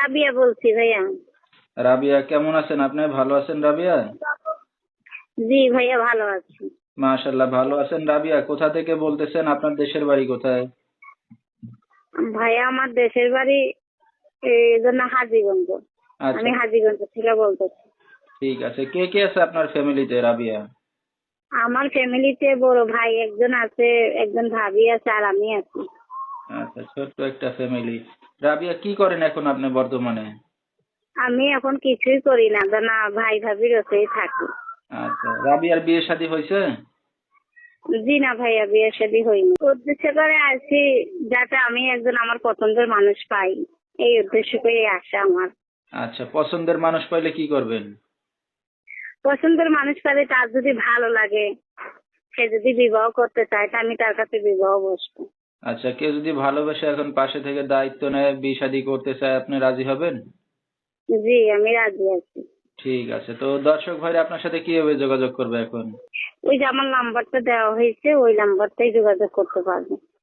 রাবিয়া বলছি ভাইয়া। রাবিয়া কেমন আছেন আপনি? ভালো আছেন রাবিয়া? জি ভাইয়া, ভালো আছি। মাশাআল্লাহ, ভালো আছেন। রাবিয়া কোথা থেকে বলতেছেন? আপনার দেশের বাড়ি কোথায়? ভাইয়া আমার দেশের বাড়ি এই জন্য হাজীগঞ্জ। আচ্ছা, আমি হাজীগঞ্জ থেকে বলতেছি। ঠিক আছে। কে কে আছে আপনার ফ্যামিলিতে রাবিয়া? আমার ফ্যামিলিতে বড় ভাই একজন আছে, একজন ভাবি আছে, আর আমি আছি। আচ্ছা, ছোট্ট একটা ফ্যামিলি। রাবিয়া কি করেন এখন আপনি বর্তমানে? আমি এখন কিছুই করি না, না ভাই ভাবির ওতেই থাকি। আচ্ছা, রাবিয়ার বিয়ে শাদী হয়েছে? জি না ভাইয়া, বিয়ে শাদী হয়নি। উদ্দেশ্য করে আছি যাতে আমি একজন আমার পছন্দের মানুষ পাই, এই উদ্দেশ্য করে আসা আমার। আচ্ছা, পছন্দের মানুষ পাইলে কি করবেন? পছন্দের মানুষ পেলে তার যদি ভালো লাগে, সে যদি বিবাহ করতে চায়, তা আমি তার কাছে বিবাহ বসবো। আচ্ছা, কেউ যদি ভালোবেসে এখন পাশে থেকে দায়িত্ব নেয়, বিয়ে শাদী করতে চায়, আপনি রাজি হবেন? জি, আমি রাজি আছি। ঠিক আছে। তো দর্শক ভাইরা আপনার সাথে কিভাবে যোগাযোগ করবে এখন? ওই যে আমার নাম্বারটা দেওয়া হয়েছে, ওই নাম্বারটাই যোগাযোগ করতে পারবে।